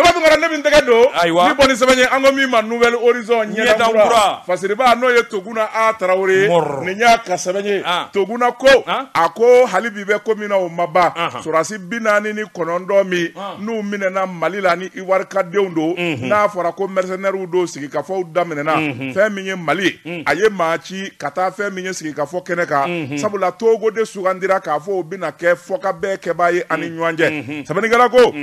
Tabakara ne bin tɛgɛ don ni bɔnni sɛbɛn ye an ko min ma nouvelle horizon ɲɛdankura fasiriba n'o ye Toguna A Tarawele ni y'a ka sɛbɛn ye Toguna ko a ko hali bi bɛ ko min na o ma ban surasi 49 min n'u minɛna Mali la ni Ivoire kadenw don n'a fɔra ko mercenaires don sigikafow daminɛna fɛn min ye Mali a ye maa ci ka taa fɛn min ye sigikafo kɛnɛ kan sabula Togo de sugandira k'a fɔ o bɛna kɛ fɔka bɛɛ kɛbaa ye ani ɲɔgɔn cɛ sɛbɛnnikɛla ko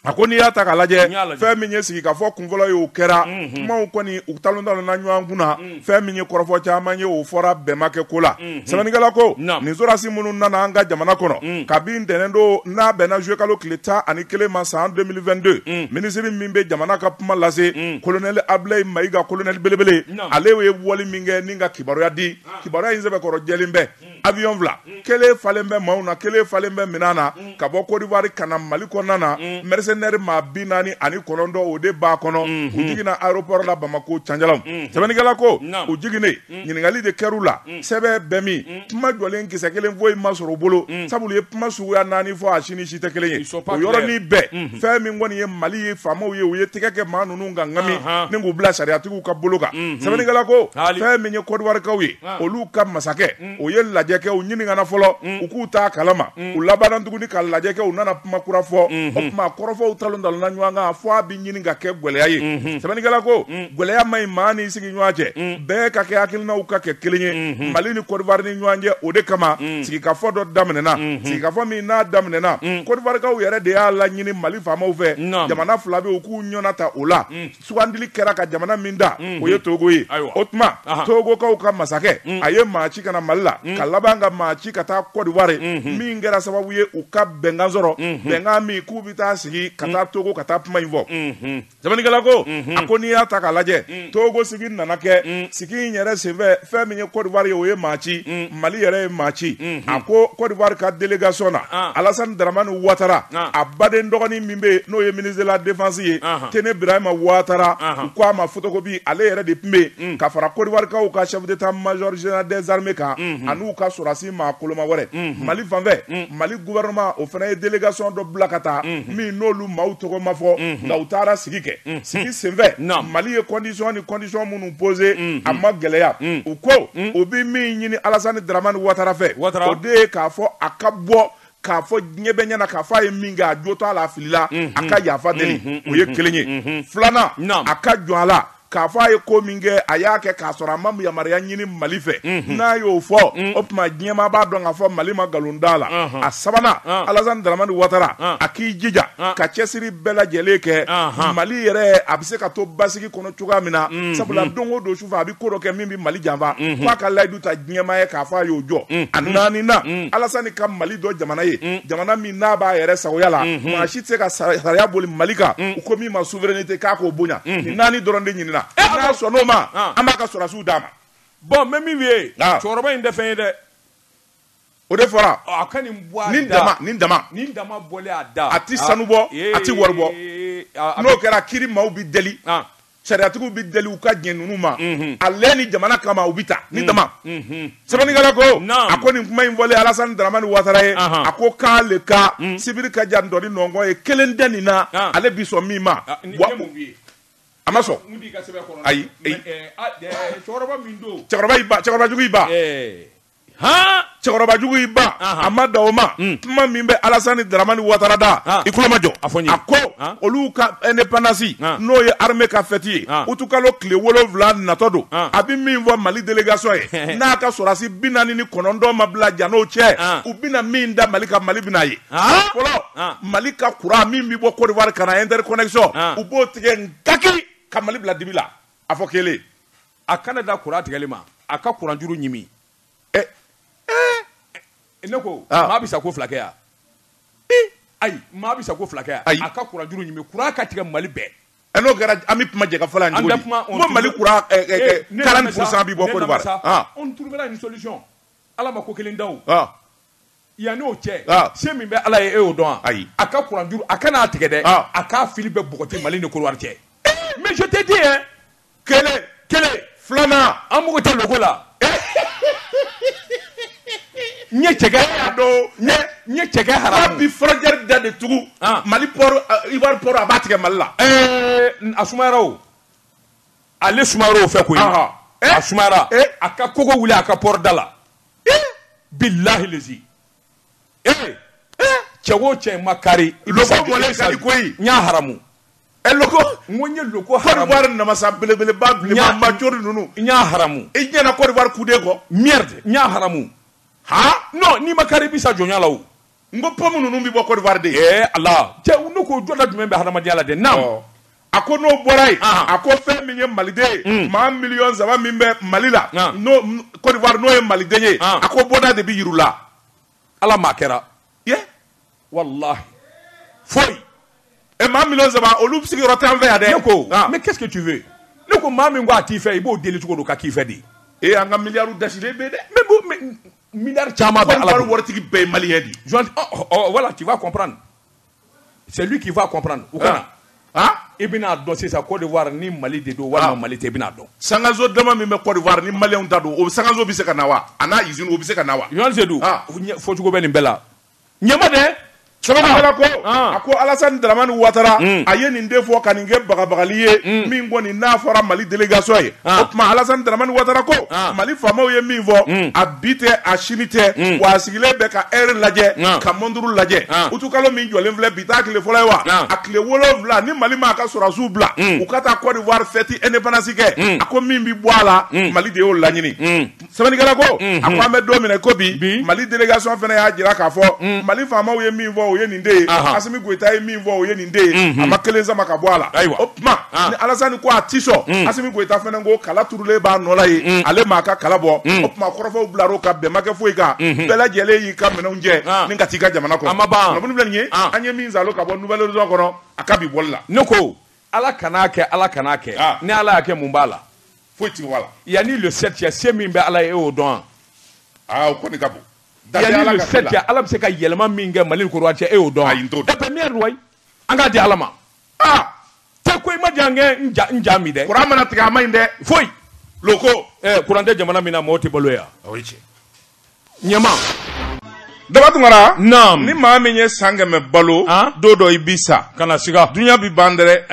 a ko n'i y'a ta k'a lajɛ fɛn min ye sigikafɔ kunfɔlɔ ye o kɛra kumaw kɔni u talon-talon na ɲɔgɔn kunna fɛn min ye kɔrɔfɔ caman ye o fɔra bɛnbakɛ ko la sɛbɛnnikɛla ko nin sorasi minnu nana an ka jamana kɔnɔ kabi ntɛnɛn don n'a bɛnna juillet kalo tile 11 ma san 2022 minisiri min bɛ jamana ka kuma lase colonel Ablaye Mayiga colonel belebele ale ye wali min kɛ ni ka kibaruya di kibaruya in sɛbɛkɔrɔ jɛlen bɛ avion fila kelen falen bɛ maaw na kelen falen bɛ minɛn na ka bɔ Côte d'Ivoire ka na Mali kɔnɔna na mercenaires maa 49 o de b'a kɔnɔ u jiginna aéroport la Bamako Canjalam sɛbɛnnikɛla ko u jiginnen ɲininkali de kɛr'u la sɛbɛn bɛɛ min kuma jɔlen kisɛ kelen foyi ma sɔrɔ u bolo sabula ye kuma suguya 4 fɔ a si ni si tɛ kelen ye o yɔrɔnin bɛɛ fɛn min kɔni ye Mali ye faamaw ye u ye tɛgɛ kɛ maa ninnu kan ŋami ni k'u bila sariyatigiw ka bolo kan sɛbɛnnikɛla ko fɛn min ye Côte d'Ivoirekaw ye olu ka masakɛ o ye lajɛ kɛ u ɲininkana fɔlɔ u k'u t'a kalama u labanna tuguni ka lajɛ kɛ u nana kuma kura fɔ o kuma kɔrɔfɔw talon-talon na ɲɔgɔn kan fɔ a bɛ ɲini ka kɛ gwɛlɛya ye sɛbɛnnikɛla ko gwɛlɛya ma ɲi maa ni sigi ɲɔgɔn cɛ bɛɛ ka kɛ hakilinaw ka kɛ kelen ye Mali ni Côte d'Ivoire ni ɲɔgɔn cɛ o de kama sigikafɔ dɔ daminɛna sigikafɔ min n'a daminɛna Côte d'Ivoirekaw yɛrɛ de y'a laɲini Mali faamaw fɛ jamana fila bɛ u k'u ɲɔna ta o la sugandili kɛra ka jamana min da o ye Togo ye o tuma Togokaw ka masakɛ a ye maa ci ka na Mali la ka laban ka maa ci ka taa Côte d'Ivoire min kɛra sababu ye u ka bɛnkan sɔrɔ bɛnkan min k'u bɛ taa sigi ka taa Togo ka taa kuma in fɔ sɛbɛnnikɛla ko a ko n'i y'a ta k'a lajɛ Togo sigi nana kɛ sigi in yɛrɛ senfɛ fɛn min ye Côte d'Ivoire ye o ye maa ci Mali yɛrɛ ye maa ci a ko Côte d'Ivoire ka délégation na Alassane Dramane Ouattara a baden dɔgɔnin min bɛ yen n'o ye ministre de la défense ye Tene Birahima Ouattara u ko a ma photocopie ale yɛrɛ de tun bɛ yen ka fara Côte d'Ivoirekaw ka chef d'état-major général des armées kan an'u ka sɔrɔdasi maa koloma wɛrɛ Mali fanfɛ Mali gouvernement o fana ye délégation dɔ bila ka taa min n'olu maaw tɔgɔ ma fɔ nka u taara sigi kɛ sigi senfɛ Mali ye condition minnu posé a ma gɛlɛya u ko u bɛ min ɲini Alassane Dramane Ouattara fɛ o de ye k'a fɔ a ka bɔ k'a fɔ diɲɛ bɛ ɲɛna k'a fɔ a ye min kɛ a jo t'a la a filila a ka yafa deli o ye kelen ye filanan a ka jɔn a la k'a fɔ a ye ko min kɛ a y'a kɛ k'a sɔrɔ a ma yamaruya ɲini Mali fɛ n'a y'o fɔ o tuma diɲɛmaa b'a dɔn k'a fɔ Mali ma nkalon d'a la a sabanan Alassane Dramane Ouattara a k'i jija ka cɛsiri bɛɛ lajɛlen kɛ Mali yɛrɛ a bɛ se ka to basigi kɔnɔ cogoya min na sabula don o don sufɛ a bɛ ko dɔ kɛ min bɛ Mali janfa f'a ka layidu ta diɲɛmaa ye k'a fɔ a y'o jɔ a naaninan Alassane ka Mali dɔ jamana ye jamana min n'a b'a yɛrɛ sagoya la maa si tɛ se ka sariya boli Mali kan u ko min ma souveraineté k'a k'o bonya nin naani dɔrɔn de ɲinina n'a sɔnn'o ma an b'a ka sɔrɔdasiw d'a ma bon mɛ min bɛ yen cɛkɔrɔba in tɛ fɛn ye dɛ o de fɔra a ka nin bɔ a da nin dama bɔlen a da a tɛ sanu bɔ a tɛ wari bɔ n'o kɛra kiiri maaw bɛ deli sariyatigiw bɛ deli u ka diɲɛ ninnu ma ale ni jamana kama u bɛ taa ni dama sɛbɛnnikɛla ko a ko nin kuma in fɔlen Alassane Dramane Ouattara ye a ko k'ale ka sibiri ka jan dɔɔni nɔngɔn ye kelen tɛ nin na ale bi sɔn min ma a ma sɔn ayi cɛkɔrɔbajugu i ba cɛkɔrɔbajugu i ba a ma da o ma kuma min bɛ Alassane Dramane Ouattara da i kulo ma jɔ a ko olu ka indépendance n'o ye armée ka fête ye utukalo tile 7 natɔ don a bɛ min fɔ Mali délégation ye n'a ka sɔrɔdasi 49 ma bila jan'o cɛ u bɛna min da Mali ka Mali bɛna ye fɔlɔ Mali ka courant min bɛ bɔ Côte d'Ivoire ka na interconnexion u b'o tigɛ nkaki ka Mali bila dibi la a fɔ kelen a kana da courant tigɛli ma a ka courant juru ɲimi ne ko maa bɛ sa ko fila kɛ yan ayi maa bɛ sa ko fila kɛ yan a ka courant juru ɲimi courant ka tigɛ Mali bɛɛ n'o kɛra an bɛ kuma jɛ ka fɔla yan cogo di ko Mali courant 40% bɛ bɔ Côte d'Ivoire on trouvera une solution ala ma ko kelen da o yanni o cɛ se min bɛ ala ye e y'o dɔn ayi a ka courant juru a kana tɛgɛ dɛ a k'a fili bɛ bɔgɔti Mali ni Côte d'Ivoire cɛ mais je t'ai dit hein kelen filanan an mago tɛ logo la n ye cɛkɛ don nye cheke haram bi frontière da de tugu Mali port Ivoire port abatige Malla asumaro ale sumaro fe ko asumara aka kogo wuli aka port dala billahi lazi chawo che makari loko mole kali koyi nya haramu loko ngonye loko haramu Côte d'Ivoire na masa belebele ba ma jori nunu nya haramu e nyana Côte d'Ivoire kude ko merde nya haramu ha no ni makari bisa jonya lawo ngo pomu nunu bi bo Côte d'Ivoire de Allah che uno ko jola dum be harama diala de nam ako no boray ako fe minye malide ma million zaba mimbe malila no Côte d'Ivoire no e malide nye ako boda de bi yirula ala makera wallahi foi et ma million zaba olu psiki rotan ve ade ko mais qu'est-ce que tu veux ne ko mami ngwa ti fe ibo deli to ko ka ki fe di et anga milliard d'achille be de mais milliard chama ba ala wortiki be malien di voilà tu vas comprendre c'est lui qui va comprendre ou kana ibina do c'est ça Côte d'Ivoire ni Mali de do wala Mali te ibina do sangazo dama mi me Côte d'Ivoire ni malien ta do o sangazo bi se kanawa ana izinu o bi se kanawa yon se do fo tugo ben bela nyama de sabana ko ako Alassane Dramane Ouattara aye ni ndefo kaninge bagabagaliye min ngoni na fora Mali délégation ye okuma Alassane Dramane Ouattara ko Mali famaw ye min vo abite a chinite wa sigile be ka laje ka monduru laje utukalo min jolen vle bitakle folay wa akle wolovla ni Mali ma ka sora zubla ukata Côte d'Ivoire feti indépendance ke ako min bi boala Mali de o lanyini sabani kala ko ako amed domine ko bi Mali délégation fene ya jira ka fo Mali famaw ye min vo oye ninde asimi goita ye min vo oye ninde amakeleza makabwala opma ni Alassane ko atiso asimi goita fene ngo kala turule ba nola ye ale maka kala bo opma korofo blaro ka be make foika bela jele yi ka mena unje ni katika jamana ko amaba no bulu nye anye min zalo ka bo nouvelle raison ko akabi bolla noko ala kanake ni ala yake mumbala foti wala yani le 7 ya semi be ala e o don ko ni kabo yani le 7 ya ala se ka yelma minge Mali ko roache e o don da premier way anga di alama te ko ma jange nja mi de kurama na tiga mai de foi loko kurande jamana mina moti boloya oiche nyama dabatu ngara nam ni ma menye sangame balo dodo ibisa kana siga dunya bi bandere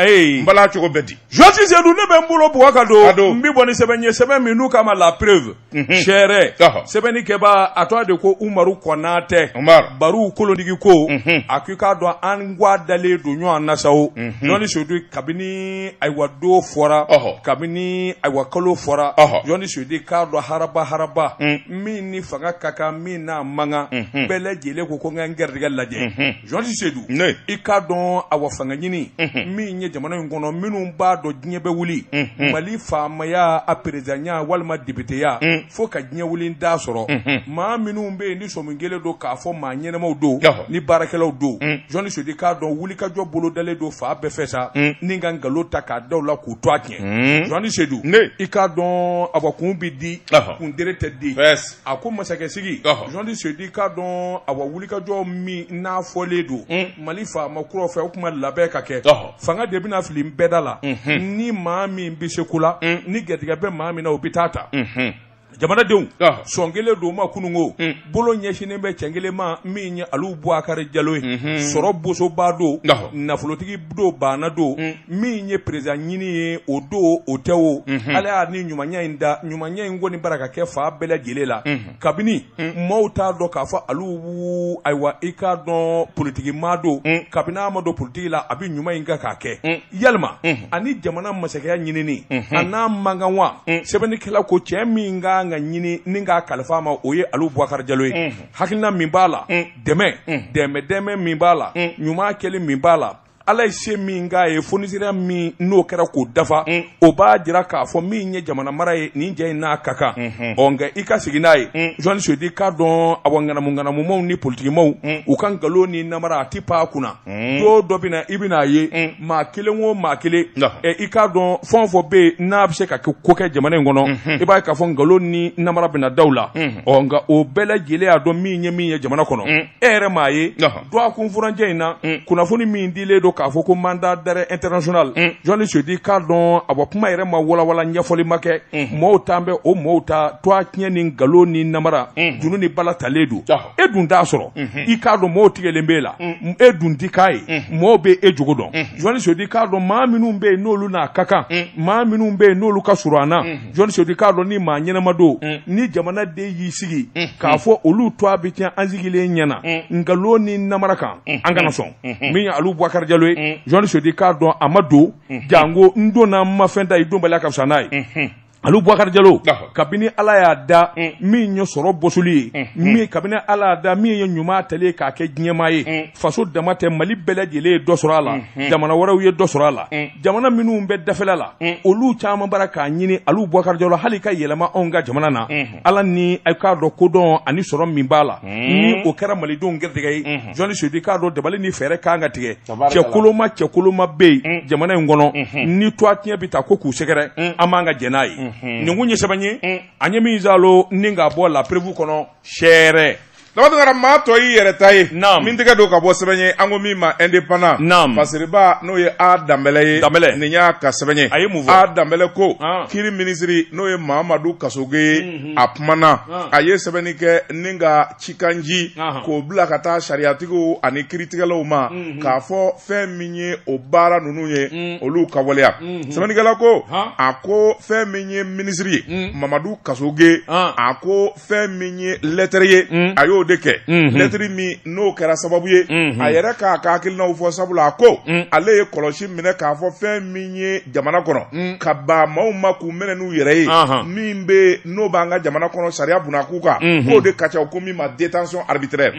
mbala choko bedi Josi Zedou ne be mbulo buwaka do mbi boni sebe minu kama la preuve chere sebe ni keba atwa de ko Umaru Konate baru kolonigi ko akika do angwa dale do nyo anasawo noni sodu kabini aiwa do fora kabini aiwa kolo fora yoni sodi ka do haraba mi ni fanga kaka mi na manga bele jele ko ko ngerdiga laje Josi Zedou ika don awa fanga nyini mi nye jamana ngono minu ba do nyebe wuli Mali famaya a prezanya walma député ya fo ka nya wuli nda soro ma minu be ni so mungele do ka fo ma nyene mo do ni barakelaw do joni se di ka don wuli ka jo bolo dale do fa be fesa ni ngangalo taka dawla ku to akien joni se du i ka don abakun bi di kun derete di akuma masake sigi joni se di ka don awa wuli ka jo mi na fole do Mali fama kuro fe kuma labe ka ke fanga de bina filim bedala ni mami bisekula ni gediga be mami na obitata jamana dew songele do ma kunungo bolo nyeshine be chengele ma minya alu Boubacar Diallo soro boso bado na folotigi do bana do minye president nyini odo otewo ala ni nyumanya ngoni baraka kefa bela jelela kabini mauta do kafa alu aiwa ika do politiki mado kabina amado politiki la abi nyuma inga kake yalma ani jamana masakaya nyini ni ana mangawa sebeni kala ko cheminga nga nyini ninga kalfa ma oye alu Boubacar Diallo hakilna mimbala deme mimbala nyuma kele mimbala ala ise minga e fonisira mi no kera ko dafa o ba jira ka fo mi nye jamana mara e ni je na kaka onga ika siginaye Jean Sodi ka don awangana mu ni politique mo u kan galo ni namara tipa kuna do bina ibina ye ma kele e ika don fon fo be na bse ka ko ke jamana ngono e ba ka fon galo ni namara bina dawla onga o bela jile a do mi nye jamana kono ere ma ye do akun furanje ina kuna foni mi ndile do bolo k'a fɔ ko mandat d'arrêt international journaliste dit k'a dɔn a bɔ kuma yɛrɛ ma walawala ɲɛfɔli ma kɛ mɔɔw t'an bɛ o mɔɔw ta toa tiɲɛ ni nkalon ni namara junu ni bala talen don e dun t'a sɔrɔ i k'a dɔn mɔɔw tigɛlen b'e la e dun ti k'a ye mɔɔw bɛ e jogo dɔn journaliste dit k'a dɔn maa minnu bɛ yen n'olu n'a ka kan maa minnu bɛ yen n'olu ka surun an na journaliste dit k'a dɔn ni maa ɲɛnama don ni jamanaden y'i sigi k'a fɔ olu toa bɛ tiɲɛ an sigilen ɲɛna nkalon ni namara kan an kana sɔn min ye Alu Boubacar Diallo ye journaliste dit k'a dɔn a ma don jango n donna ma fɛn ta i don bali ka fisa n'a ye Alu Boubacar Diallo kabini Ala y'a da min ye sɔrɔ bɔsoli ye min kabini Ala y'a da min ye ɲuman tali k'a kɛ diɲɛmaa ye faso dama tɛ Mali bɛɛ lajɛlen ye dɔ sɔrɔ a la jamana wɛrɛw ye dɔ sɔrɔ a la jamana minnu bɛ dafɛla la olu caman bara k'a ɲini Alu Boubacar Diallo hali ka yɛlɛma anw ka jamana na Ala ni a k'a dɔn kodɔn ani sɔrɔ min b'a la ni o kɛra malidenw gɛrɛtigɛ ye journaliste dit k'a dɔn dabali ni fɛɛrɛ kan ka tigɛ cɛkoloma bɛ yen jamana in kɔnɔ ni toa tiɲɛ bɛ taa ko k'u sɛgɛrɛ an b'an ka jɛ n'a ye nin kun ye sɛbɛn ye an ye min zalo ni ka bɔ la prévu kɔnɔ sɛɛrɛ Labatara maa tɔ y'i yɛrɛ ta ye min tɛgɛ don ka bɔ sɛbɛn ye an ko min ma indépendant Fasiriba n'o ye A Danbɛlɛ ye nin y'a ka sɛbɛn ye A Danbɛlɛ ko kiri minisiri n'o ye Mahamadu Kasoge ye a kumana a ye sɛbɛnni kɛ ni ka cikanji k'o bila ka taa sariyatigiw ani kiritigɛlaw ma k'a fɔ fɛn min ye o baara ninnu ye olu ka waleya sɛbɛnnikɛla ko a ko fɛn min ye minisiri ye Mahamadu Kasoge a ko fɛn min ye lettre ye a y'o de kɛ lettre min n'o kɛra sababu ye a yɛrɛ k'a ka hakilinaw fɔ sabula a ko ale ye kɔlɔsi minɛ k'a fɔ fɛn min ye jamana kɔnɔ ka ba maaw ma k'u minɛ n'u yɛrɛ ye min bɛ n'o b'an ka jamana kɔnɔ sariya bunak'u kan k'o de ka ca ko min ma détention arbitraire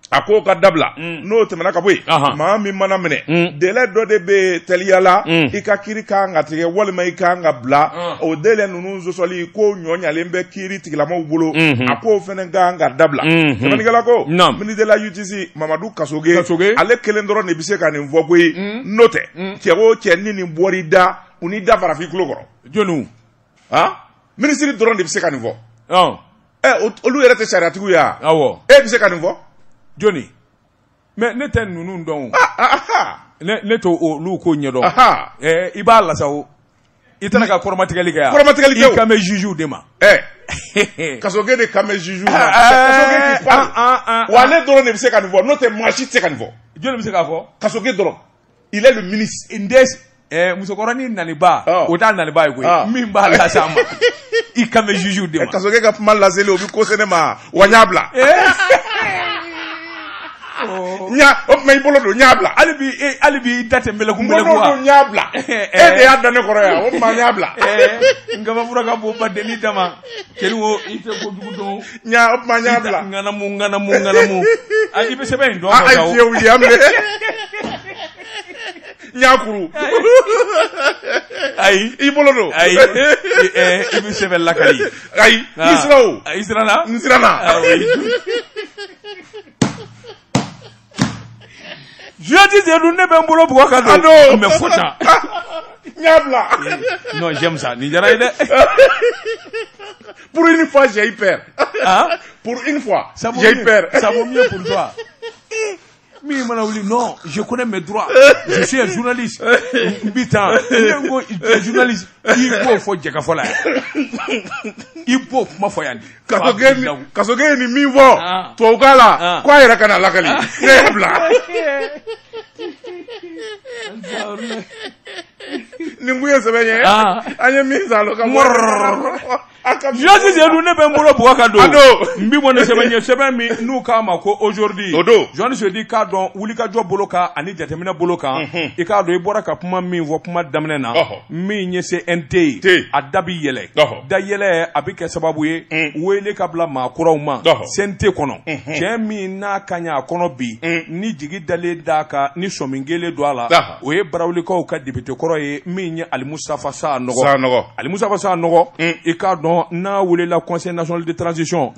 a ko ka dabila n'o tɛmɛna ka bɔ yen maa min mana minɛ délai dɔ de bɛ teliya la i ka kiiri kan ka tigɛ walima i kan ka bila o délai ninnu sɔsɔli ko ɲɔɲalen bɛ kiiri tigilamaw bolo a ko fɛnɛ kan ka dabila sɛbɛnnikɛla ko ministre de la justice Mamadou Kasoge ale kelen dɔrɔn de bɛ se ka nin fɔ koyi n'o tɛ cɛ o cɛ ni nin bɔr'i da u ni da farafin tulo kɔrɔ jɔnniw ministre dɔrɔn de bɛ se ka nin fɔ olu yɛrɛ tɛ sariyatigiw ye wa e bɛ se ka nin fɔ Johnny, mais ne tɛ ninnu dɔn ne to olu ko ɲɛdɔn i b'a lasa o i tɛna ka kɔrɔmatigɛli kɛ yan i kan bɛ juge de ma Kasoge de kan bɛ juge ma Kasoge k'i parle wa ale dɔrɔn de bɛ se ka nin fɔ n'o tɛ maa si tɛ se ka nin fɔ jɔnni bɛ se k'a fɔ Kasoge dɔrɔn il est le ministre musokɔrɔnin naniba o t'a naniba ye koyi min b'a lasa ma i kan bɛ juge de ma Kasoge ka kuma laseli o bɛ ko se ne ma wa n y'a bila o tuma i bolo don n y'a bila hali bi i da tɛ mɛlɛku wa n y'a bila e de y'a da ne kɔrɔ yan o tuma n y'a bila n kabafura ka bon ba deli dama kɛli wo i tɛ kojugu dɔn o tuma n y'a bila ŋanamu i bɛ sɛbɛn in dɔn a ye fiye wuli an bɛ n y'a kuru ayi i bolo don ayi i bɛ sɛbɛn lakali ayi i sira o i siranna n siranna Jeudi de ne bɛ n bolo Boubacar don mais faut ça n y'a bila non j'aime ça nin diyara ye dɛ pour une fois j'ai eu peur pour une fois j'ai eu peur ça vaut mieux pour toi mi mana wuli non je connais mes droits je suis un journaliste bitan ne ko journaliste i b'o fɔ jɛka fɔ la i b'o kuma fɔ yan Kasoge ye nin min fɔ tubabukan la ko a yɛrɛ kana lakali ne y'a bila nin kun ye sɛbɛn ye an ye min zalo ka Jeudi de ne bɛ n bolo Boubacar don n bi bɔ ni sɛbɛn ye sɛbɛn min n'u k'a ma ko aujourd'hui journaliste dit k'a dɔn wulikajɔ bolo kan ani jateminɛ bolo kan i k'a dɔn i bɔra ka kuma min fɔ kuma daminɛ na min ye CNT ye a da bi yɛlɛ da yɛlɛ a bɛ kɛ sababu ye wele ka bila maakɔrɔw ma CNT kɔnɔ cɛ min n'a ka ɲɛ a kɔnɔ bi ni jigi dalen d'a kan ni sɔmin kelen don a la o ye barawulikaw ka député kɔrɔ ye min ye Ali Mustafa Sa Nɔgɔ Ali Mustafa Sa Nɔgɔ i k'a dɔn n'a welela Conseil national de transition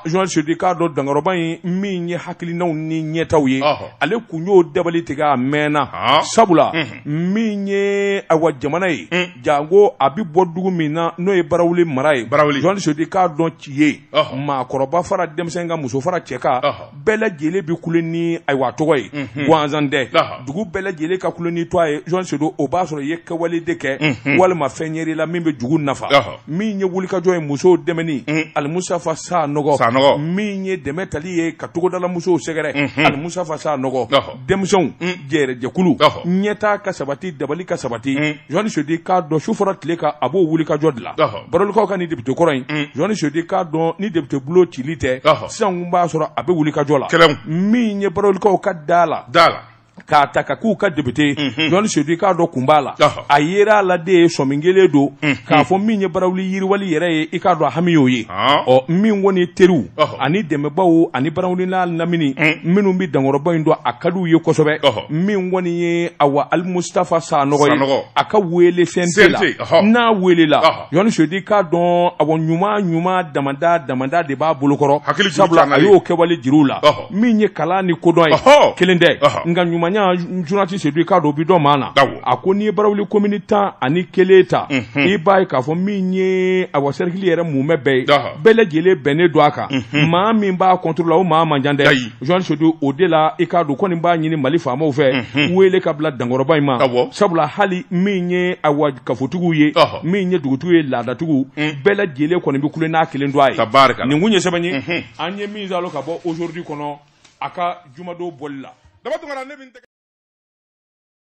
journaliste de k'a dɔn Dangaroba in min ye hakilinaw ni ɲɛtaw ye ale kun y'o dabali tigɛ a mɛnna sabula min ye awa jamana ye jango a bi bɔ dugu min na n'o ye Barawuli mara ye journaliste de k'a dɔn ci ye maakɔrɔba fara denmisɛn ka muso fara cɛ ka bɛɛ lajɛlen bi kule ni ayiwa tɔgɔ ye gansan dɛ dugu bɛɛ lajɛlen ka kule ni to a ye journaliste do o b'a sɔrɔ i ye kɛwale de kɛ walima fɛn yɛrɛ la min bɛ jugu nafa min ye wulikajɔ ye musow dɛmɛni Alimusafa Sa Nɔgɔ min ye dɛmɛ tali ye ka togodala musow sɛgɛrɛ Alimusafa Sa Nɔgɔ denmisɛnw jɛrɛjɛkulu ɲɛta ka sabati dabali ka sabati journaliste de k'a dɔn su fɔra tile kan a b'o wulikajɔ de la Barolikaw ka ni député kɔrɔ in journaliste de k'a dɔn ni député bulo cili tɛ sisan b'a sɔrɔ a bɛ wulikajɔ la min ye Barolikaw ka da la k'a ta ka k'u ka député journaliste de k'a dɔn kun b'a la a yera la de sɔmin kelen don k'a fɔ min ye Barawuli yiriwali yɛrɛ ye i k'a dɔn hami y'o ye min kɔni teriw ani dɛmɛbaw ani Barawuli n'a lamini minnu bɛ Dankɔrɔba in dɔn a ka d'u ye kosɛbɛ min kɔni ye awa Alimusafa Sa Nɔgɔ ye a ka wele CNT la n'a welela journaliste de k'a dɔn awa ɲuman damada de b'a bolokɔrɔ sabula a y'o kɛwale jir'u la min ye kalan ni kodɔn ye kelen tɛ nka ɲumanya journaliste de k'a dɔn bi dɔn maa na a ko n'i ye Barawuli commune 10 ani 1 ta i b'a ye k'a fɔ min ye awa cercle yɛrɛ mumɛ bɛɛ ye bɛɛ lajɛlen bɛnnen don a kan maa min b'a contrôler o maa man jan dɛ journaliste de o de la i k'a dɔn ko nin b'a ɲini Mali faamaw fɛ wele ka bila Dankɔrɔba in ma sabula hali min ye awa kafotigiw ye min ye dugutigiw ye laadatigiw bɛɛ lajɛlen kɔni bɛ kule n'a kelen don a ye nin kun ye sɛbɛn ye an ye min zalo ka bɔ aujourd'hui kɔnɔ a ka jumadon bɔli la